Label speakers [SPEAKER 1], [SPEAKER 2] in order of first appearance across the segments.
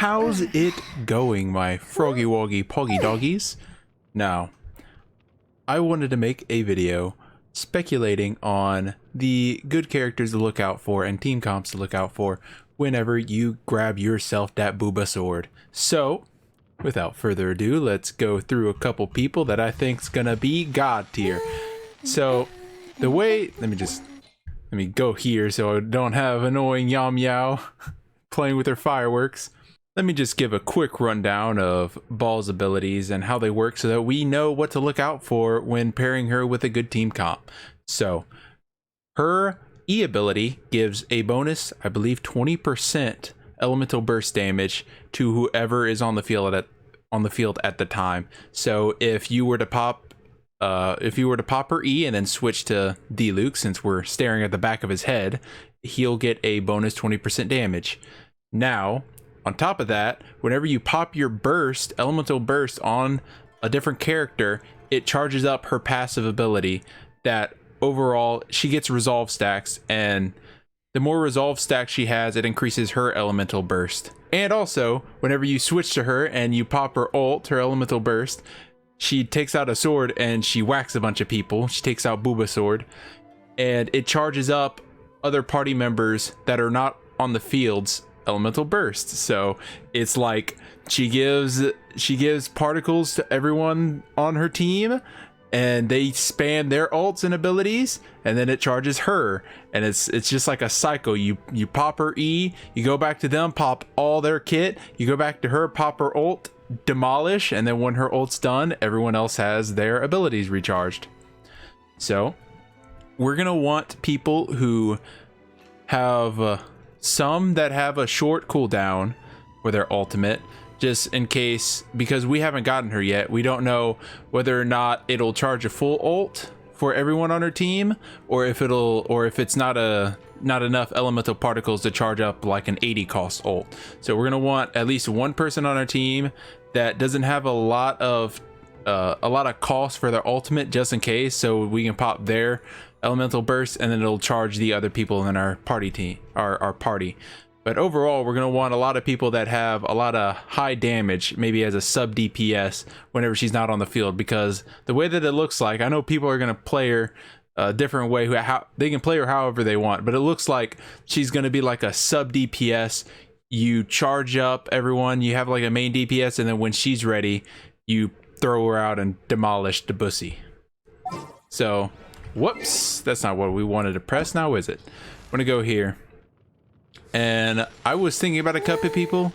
[SPEAKER 1] how's it going, my froggy woggy poggy doggies? Now, I wanted to make a video speculating on the good characters to look out for and team comps to look out for whenever you grab yourself that booba sword. So, without further ado, let's go through a couple people that I think's gonna be god tier. So, the way, let me go here so I don't have annoying Yam Yao playing with their fireworks. Let me just give a quick rundown of Baal's abilities and how they work so that we know what to look out for when pairing her with a good team comp. So, her E ability gives a bonus, I believe 20% elemental burst damage to whoever is on the field at the time. So if you were to pop her E and then switch to Diluc, since we're staring at the back of his head, he'll get a bonus 20% damage. Now, on top of that, whenever you pop your burst, elemental burst on a different character, it charges up her passive ability that overall she gets resolve stacks, and the more resolve stacks she has, it increases her elemental burst. And also, whenever you switch to her and you pop her ult, her elemental burst, she takes out a sword and she whacks a bunch of people. She takes out Booba sword, and it charges up other party members that are not on the field's elemental burst. So it's like she gives particles to everyone on her team, and they spam their ults and abilities, and then it charges her, and it's just like a cycle. You pop her E, you go back to them, pop all their kit, you go back to her, pop her ult, demolish, and then when her ult's done, everyone else has their abilities recharged. So we're gonna want people who have some that have a short cooldown for their ultimate, just in case, because we haven't gotten her yet. We don't know whether or not it'll charge a full ult for everyone on her team, or if it's not enough elemental particles to charge up like an 80 cost ult. So we're gonna want at least one person on our team that doesn't have a lot of cost for their ultimate, just in case, so we can pop their elemental burst and then it'll charge the other people in our party team, our party. But overall, we're going to want a lot of people that have a lot of high damage, maybe as a sub DPS whenever she's not on the field, because the way that it looks like, I know people are going to play her a different way, they can play her however they want, but it looks like she's going to be like a sub DPS. You charge up everyone, you have like a main DPS, and then when she's ready, you throw her out and demolish the bussy. So, whoops, that's not what we wanted to press now, is it? I'm going to go here. And I was thinking about a couple people,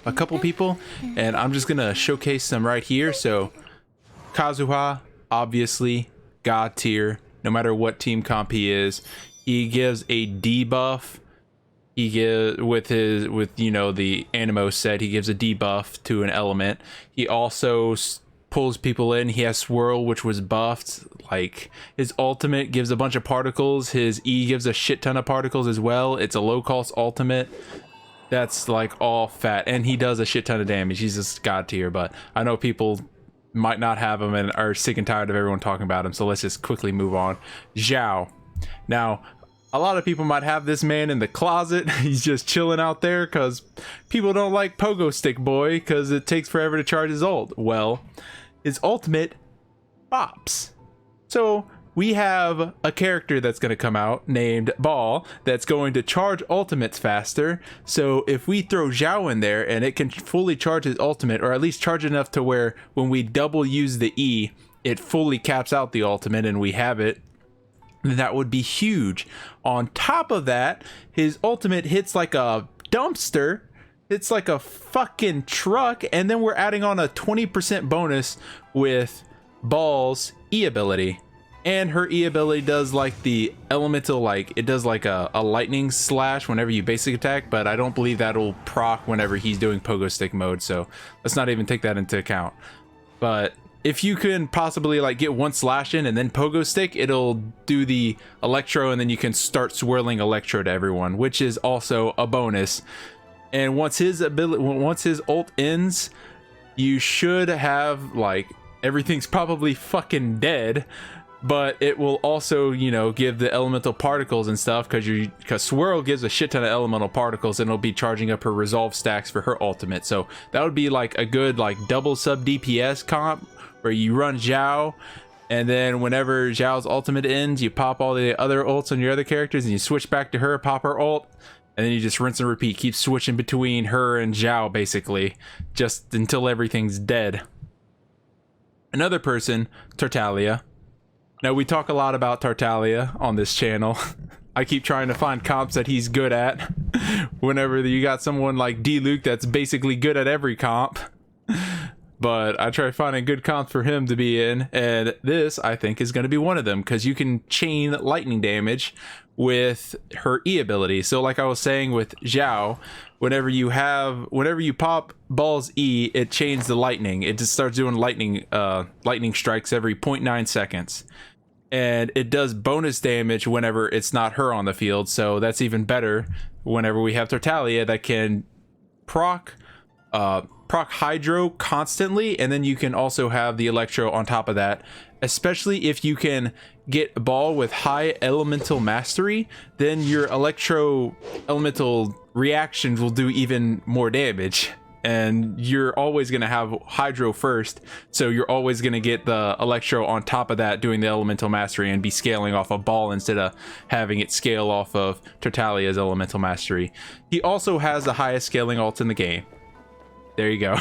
[SPEAKER 1] and I'm just gonna showcase them right here. So Kazuha, obviously god tier, no matter what team comp he is. He gives a debuff. He gives with the Animo set, he gives a debuff to an element. He also pulls people in. He has swirl, which was buffed. Like, his ultimate gives a bunch of particles, his E gives a shit ton of particles as well. It's a low cost ultimate that's like all fat, and he does a shit ton of damage. He's just god tier, but I know people might not have him and are sick and tired of everyone talking about him, so let's just quickly move on. Zhao. Now, a lot of people might have this man in the closet. He's just chilling out there because people don't like Pogo Stick Boy because it takes forever to charge his ult. Well, his ultimate bops. So we have a character that's going to come out named Baal that's going to charge ultimates faster. So if we throw Zhao in there and it can fully charge his ultimate, or at least charge enough to where when we double use the E, it fully caps out the ultimate and we have it, that would be huge. On top of that, his ultimate hits like a dumpster. It's like a fucking truck, and then we're adding on a 20% bonus with Baal's E ability. And her E ability does like the elemental, like it does like a lightning slash whenever you basic attack, but I don't believe that'll proc whenever he's doing pogo stick mode, so let's not even take that into account. But if you can possibly like get one slash in and then pogo stick, it'll do the electro, and then you can start swirling electro to everyone, which is also a bonus. And once his ult ends, you should have like everything's probably fucking dead. but it will also, you know, give the elemental particles and stuff, because Swirl gives a shit ton of elemental particles, and it'll be charging up her resolve stacks for her ultimate. So that would be like a good like double sub DPS comp where you run Zhao, and then whenever Zhao's ultimate ends, you pop all the other ults on your other characters, and you switch back to her, pop her ult, and then you just rinse and repeat, keep switching between her and Zhao basically, just until everything's dead. Another person, Tertalia. Now, we talk a lot about Tartaglia on this channel. I keep trying to find comps that he's good at. Whenever you got someone like Diluc that's basically good at every comp. But I try finding good comps for him to be in, and this, I think, is going to be one of them, because you can chain lightning damage with her E ability. So like I was saying with Zhao, whenever you pop Baal's E, it chains the lightning. It just starts doing lightning strikes every 0.9 seconds. And it does bonus damage whenever it's not her on the field, so that's even better whenever we have Tertalia that can proc Hydro constantly, and then you can also have the Electro on top of that. Especially if you can get Baal with high elemental mastery, then your Electro elemental reactions will do even more damage. And you're always going to have Hydro first, so you're always going to get the Electro on top of that doing the elemental mastery and be scaling off of Baal instead of having it scale off of Tertalia's elemental mastery. He also has the highest scaling ult in the game. There you go.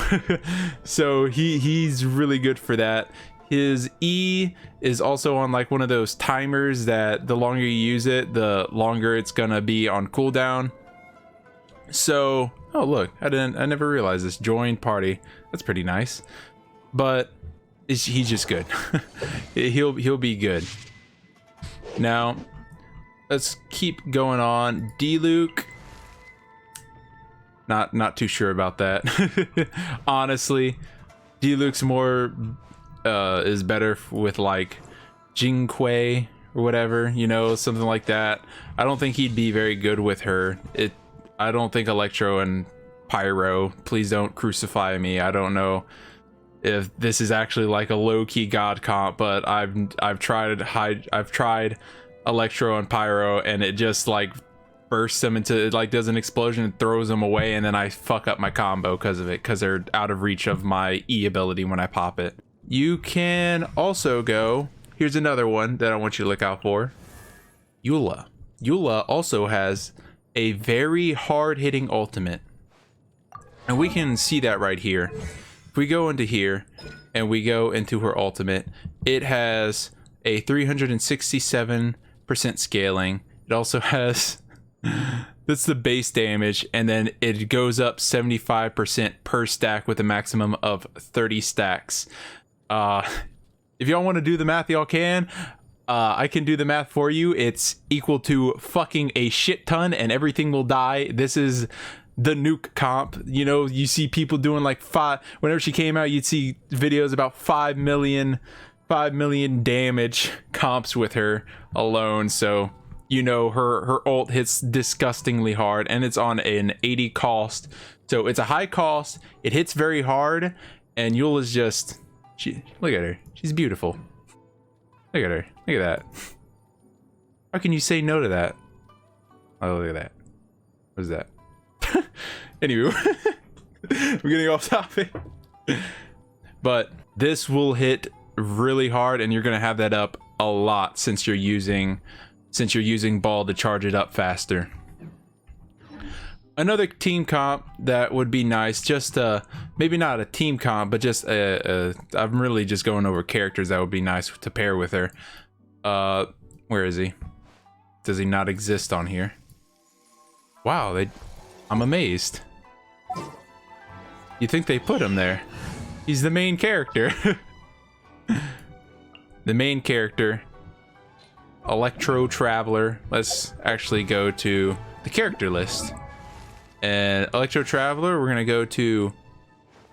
[SPEAKER 1] So he's really good for that. His E is also on like one of those timers that the longer you use it, the longer it's gonna be on cooldown. So, oh look, I never realized this. Join party. That's pretty nice. But he's just good. he'll be good. Now, let's keep going on. Diluc. Not too sure about that. Honestly, Diluc's more is better with like Jingquei or whatever, you know, something like that. I don't think he'd be very good with her. I don't think Electro and Pyro, please don't crucify me. I don't know if this is actually like a low-key god comp, but I've tried Electro and Pyro, and it just like bursts them into, it like does an explosion and throws them away, and then I fuck up my combo because of it, because they're out of reach of my E ability when I pop it. You can also go, here's another one that I want you to look out for, Eula. Eula also has a very hard-hitting ultimate, and we can see that right here. If we go into here and we go into her ultimate, it has a 367% scaling. It also has that's the base damage, and then it goes up 75% per stack with a maximum of 30 stacks. If y'all want to do the math, y'all can. I can do the math for you. It's equal to fucking a shit ton, and everything will die. This is the nuke comp. You know, you see people doing like whenever she came out, you'd see videos about 5 million damage comps with her alone. So, you know, her ult hits disgustingly hard, and it's on an 80 cost. So it's a high cost. It hits very hard, and Eula's just, look at her. She's beautiful. Look at her. Look at that. How can you say no to that? Oh, look at that. What is that? Anyway, we're getting off topic. But this will hit really hard, and you're gonna have that up a lot since you're using Baal to charge it up faster. Another team comp that would be nice, just maybe not a team comp, but just I'm really just going over characters that would be nice to pair with her. Where is he? Does he not exist on here? Wow, I'm amazed. You think they put him there? He's the main character. The main character, Electro Traveler. Let's actually go to the character list. And Electro Traveler, we're gonna go to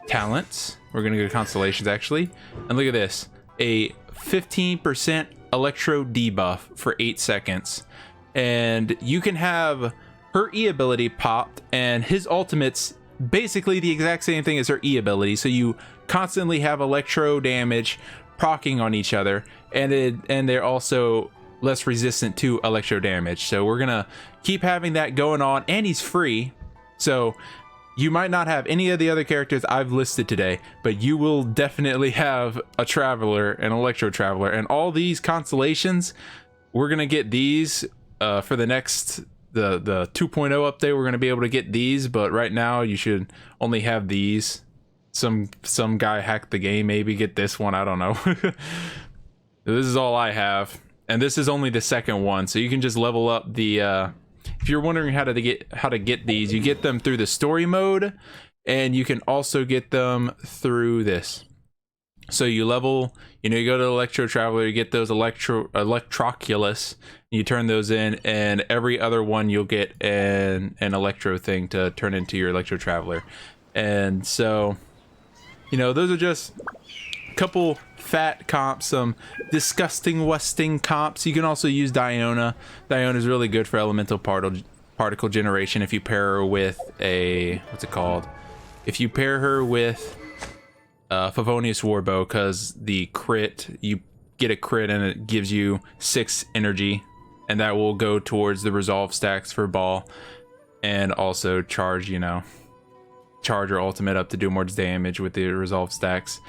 [SPEAKER 1] talents. We're gonna go to constellations actually. And look at this, a 15% Electro debuff for 8 seconds. And you can have her E ability popped, and his ultimate's basically the exact same thing as her E ability. So you constantly have Electro damage proccing on each other, and they're also less resistant to electro damage. So we're gonna keep having that going on, and he's free. So you might not have any of the other characters I've listed today, but you will definitely have a Traveler, an Electro Traveler, and all these constellations. We're gonna get these for the next the 2.0 update. We're gonna be able to get these, but right now you should only have these. Some guy hacked the game, maybe get this one. I don't know. This is all I have, and this is only the second one, so you can just level up the. If you're wondering how to get these, you get them through the story mode, and you can also get them through this. So you level, you go to Electro Traveler, you get those Electroculus, you turn those in, and every other one you'll get an Electro thing to turn into your Electro Traveler. And so, those are just a couple fat comps, some disgusting westing comps. You can also use Diona. Diona is really good for elemental particle generation if you pair her with a, what's it called? If you pair her with Favonius Warbow, because the crit, you get a crit and it gives you 6 energy, and that will go towards the resolve stacks for Baal, and also charge her ultimate up to do more damage with the resolve stacks.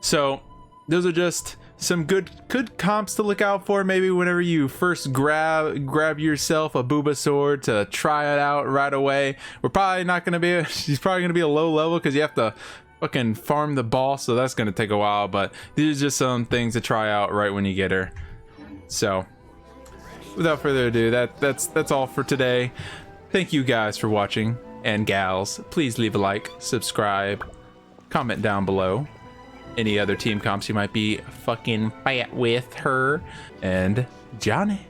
[SPEAKER 1] So those are just some good comps to look out for. Maybe whenever you first grab yourself a Booba sword to try it out right away. We're probably not gonna be she's probably gonna be a low level because you have to fucking farm the boss, so that's gonna take a while. But these are just some things to try out right when you get her. So without further ado, that's all for today. Thank you guys for watching, and gals, please leave a like, subscribe, comment down below any other team comps you might be fucking fight with her, and Johnny.